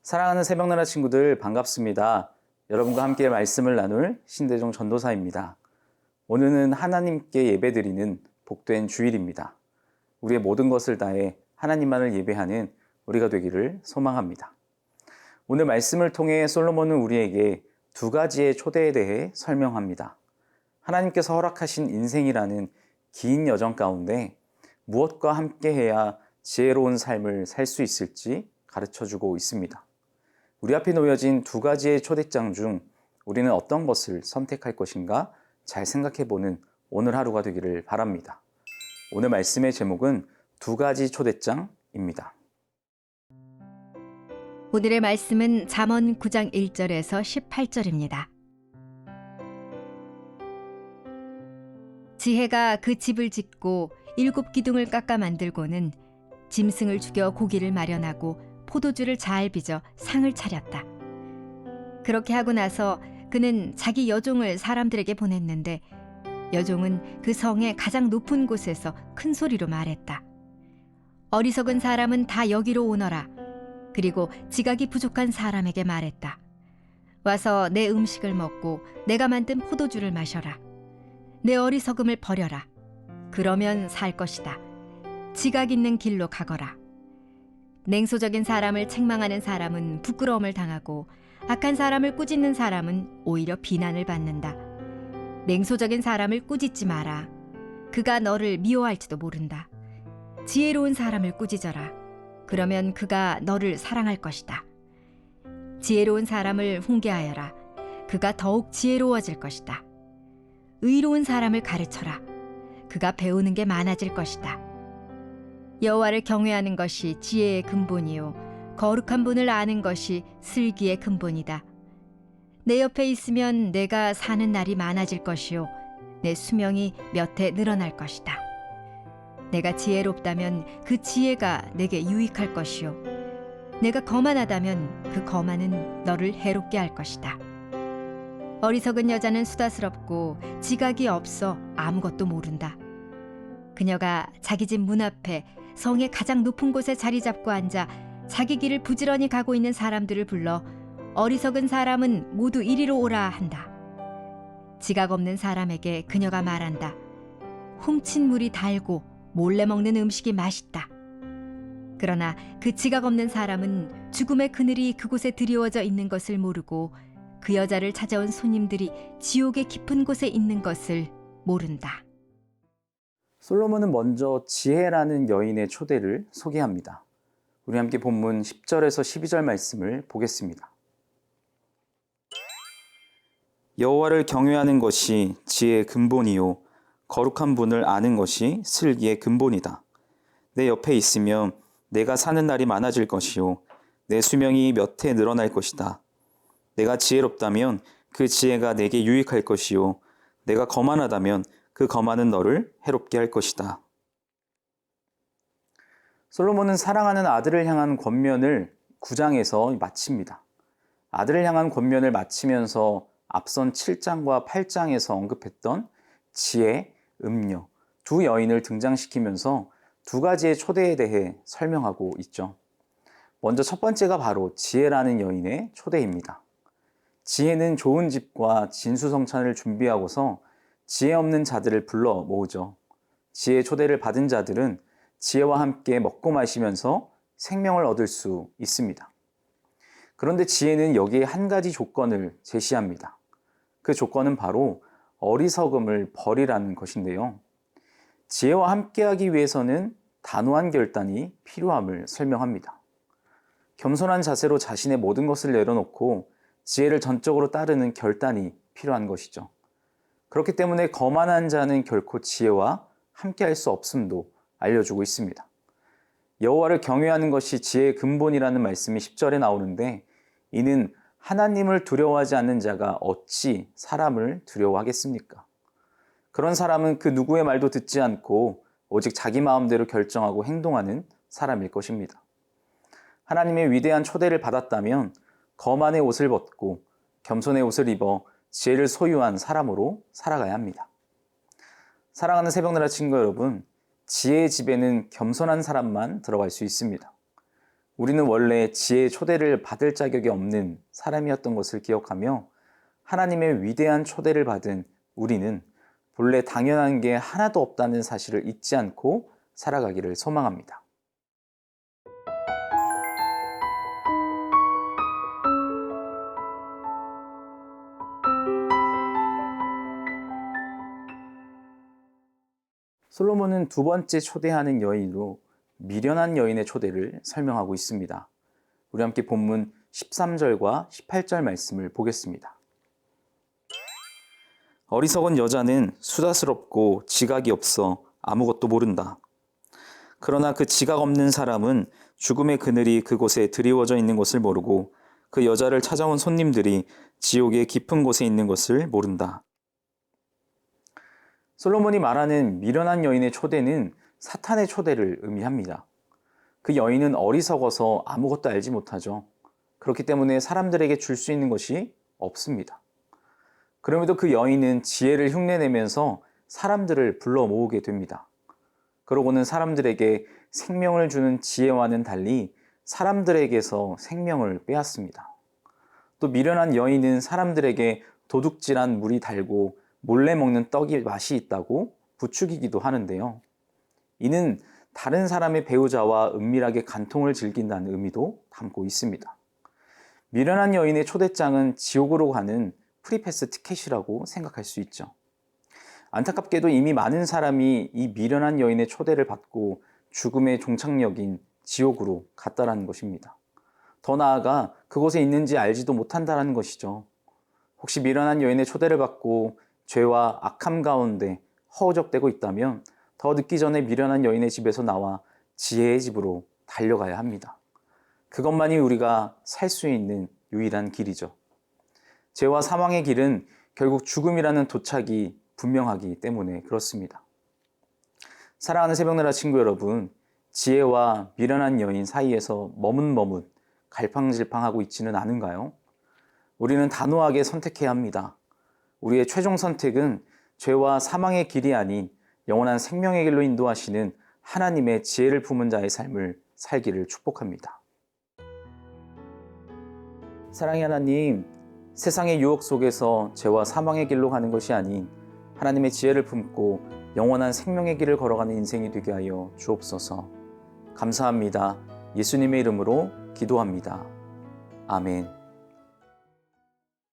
사랑하는 새벽나라 친구들 반갑습니다. 여러분과 함께 말씀을 나눌 신대종 전도사입니다. 오늘은 하나님께 예배드리는 복된 주일입니다. 우리의 모든 것을 다해 하나님만을 예배하는 우리가 되기를 소망합니다. 오늘 말씀을 통해 솔로몬은 우리에게 두 가지의 초대에 대해 설명합니다. 하나님께서 허락하신 인생이라는 긴 여정 가운데 무엇과 함께해야 지혜로운 삶을 살 수 있을지 가르쳐주고 있습니다. 우리 앞에 놓여진 두 가지의 초대장 중 우리는 어떤 것을 선택할 것인가 잘 생각해보는 오늘 하루가 되기를 바랍니다. 오늘 말씀의 제목은 두 가지 초대장입니다. 오늘의 말씀은 잠언 9장 1절에서 18절입니다. 지혜가 그 집을 짓고 7 기둥을 깎아 만들고는 짐승을 죽여 고기를 마련하고 포도주를 잘 빚어 상을 차렸다. 그렇게 하고 나서 그는 자기 여종을 사람들에게 보냈는데 여종은 그 성의 가장 높은 곳에서 큰 소리로 말했다. 어리석은 사람은 다 여기로 오너라. 그리고 지각이 부족한 사람에게 말했다. 와서 내 음식을 먹고 내가 만든 포도주를 마셔라. 내 어리석음을 버려라. 그러면 살 것이다. 지각 있는 길로 가거라. 냉소적인 사람을 책망하는 사람은 부끄러움을 당하고 악한 사람을 꾸짖는 사람은 오히려 비난을 받는다. 냉소적인 사람을 꾸짖지 마라. 그가 너를 미워할지도 모른다. 지혜로운 사람을 꾸짖어라. 그러면 그가 너를 사랑할 것이다. 지혜로운 사람을 훈계하여라. 그가 더욱 지혜로워질 것이다. 의로운 사람을 가르쳐라. 그가 배우는 게 많아질 것이다. 여호와를 경외하는 것이 지혜의 근본이요 거룩한 분을 아는 것이 슬기의 근본이다. 내 옆에 있으면 내가 사는 날이 많아질 것이요 내 수명이 몇 해 늘어날 것이다. 내가 지혜롭다면 그 지혜가 내게 유익할 것이요 내가 거만하다면 그 거만은 너를 해롭게 할 것이다. 어리석은 여자는 수다스럽고 지각이 없어 아무것도 모른다. 그녀가 자기 집 문 앞에 성의 가장 높은 곳에 자리 잡고 앉아 자기 길을 부지런히 가고 있는 사람들을 불러 어리석은 사람은 모두 이리로 오라 한다. 지각 없는 사람에게 그녀가 말한다. 훔친 물이 달고 몰래 먹는 음식이 맛있다. 그러나 그 지각 없는 사람은 죽음의 그늘이 그곳에 드리워져 있는 것을 모르고 그 여자를 찾아온 손님들이 지옥의 깊은 곳에 있는 것을 모른다. 솔로몬은 먼저 지혜라는 여인의 초대를 소개합니다. 우리 함께 본문 10절에서 12절 말씀을 보겠습니다. 여호와를 경외하는 것이 지혜의 근본이요 거룩한 분을 아는 것이 슬기의 근본이다. 내 옆에 있으면 내가 사는 날이 많아질 것이요 내 수명이 몇 해 늘어날 것이다. 내가 지혜롭다면 그 지혜가 내게 유익할 것이요 내가 거만하다면 그 거만은 너를 해롭게 할 것이다. 솔로몬은 사랑하는 아들을 향한 권면을 9장에서 마칩니다. 아들을 향한 권면을 마치면서 앞선 7장과 8장에서 언급했던 지혜, 음녀, 두 여인을 등장시키면서 두 가지의 초대에 대해 설명하고 있죠. 먼저 첫 번째가 바로 지혜라는 여인의 초대입니다. 지혜는 좋은 집과 진수성찬을 준비하고서 지혜 없는 자들을 불러 모으죠. 지혜 초대를 받은 자들은 지혜와 함께 먹고 마시면서 생명을 얻을 수 있습니다. 그런데 지혜는 여기에 한 가지 조건을 제시합니다. 그 조건은 바로 어리석음을 버리라는 것인데요. 지혜와 함께하기 위해서는 단호한 결단이 필요함을 설명합니다. 겸손한 자세로 자신의 모든 것을 내려놓고 지혜를 전적으로 따르는 결단이 필요한 것이죠. 그렇기 때문에 거만한 자는 결코 지혜와 함께할 수 없음도 알려주고 있습니다. 여호와를 경외하는 것이 지혜의 근본이라는 말씀이 10절에 나오는데 이는 하나님을 두려워하지 않는 자가 어찌 사람을 두려워하겠습니까? 그런 사람은 그 누구의 말도 듣지 않고 오직 자기 마음대로 결정하고 행동하는 사람일 것입니다. 하나님의 위대한 초대를 받았다면 거만의 옷을 벗고 겸손의 옷을 입어 지혜를 소유한 사람으로 살아가야 합니다. 사랑하는 새벽나라 친구 여러분, 지혜의 집에는 겸손한 사람만 들어갈 수 있습니다. 우리는 원래 지혜의 초대를 받을 자격이 없는 사람이었던 것을 기억하며 하나님의 위대한 초대를 받은 우리는 본래 당연한 게 하나도 없다는 사실을 잊지 않고 살아가기를 소망합니다. 솔로몬은 두 번째 초대하는 여인으로 미련한 여인의 초대를 설명하고 있습니다. 우리 함께 본문 13절과 18절 말씀을 보겠습니다. 어리석은 여자는 수다스럽고 지각이 없어 아무것도 모른다. 그러나 그 지각 없는 사람은 죽음의 그늘이 그곳에 드리워져 있는 것을 모르고 그 여자를 찾아온 손님들이 지옥의 깊은 곳에 있는 것을 모른다. 솔로몬이 말하는 미련한 여인의 초대는 사탄의 초대를 의미합니다. 그 여인은 어리석어서 아무것도 알지 못하죠. 그렇기 때문에 사람들에게 줄 수 있는 것이 없습니다. 그럼에도 그 여인은 지혜를 흉내내면서 사람들을 불러 모으게 됩니다. 그러고는 사람들에게 생명을 주는 지혜와는 달리 사람들에게서 생명을 빼앗습니다. 또 미련한 여인은 사람들에게 도둑질한 물이 달고 몰래 먹는 떡이 맛이 있다고 부추기기도 하는데요. 이는 다른 사람의 배우자와 은밀하게 간통을 즐긴다는 의미도 담고 있습니다. 미련한 여인의 초대장은 지옥으로 가는 프리패스 티켓이라고 생각할 수 있죠. 안타깝게도 이미 많은 사람이 이 미련한 여인의 초대를 받고 죽음의 종착역인 지옥으로 갔다라는 것입니다. 더 나아가 그곳에 있는지 알지도 못한다라는 것이죠. 혹시 미련한 여인의 초대를 받고 죄와 악함 가운데 허우적대고 있다면 더 늦기 전에 미련한 여인의 집에서 나와 지혜의 집으로 달려가야 합니다. 그것만이 우리가 살 수 있는 유일한 길이죠. 죄와 사망의 길은 결국 죽음이라는 도착이 분명하기 때문에 그렇습니다. 사랑하는 새벽나라 친구 여러분, 지혜와 미련한 여인 사이에서 머뭇머뭇 갈팡질팡하고 있지는 않은가요? 우리는 단호하게 선택해야 합니다. 우리의 최종 선택은 죄와 사망의 길이 아닌 영원한 생명의 길로 인도하시는 하나님의 지혜를 품은 자의 삶을 살기를 축복합니다. 사랑의 하나님, 세상의 유혹 속에서 죄와 사망의 길로 가는 것이 아닌 하나님의 지혜를 품고 영원한 생명의 길을 걸어가는 인생이 되게 하여 주옵소서. 감사합니다. 예수님의 이름으로 기도합니다. 아멘.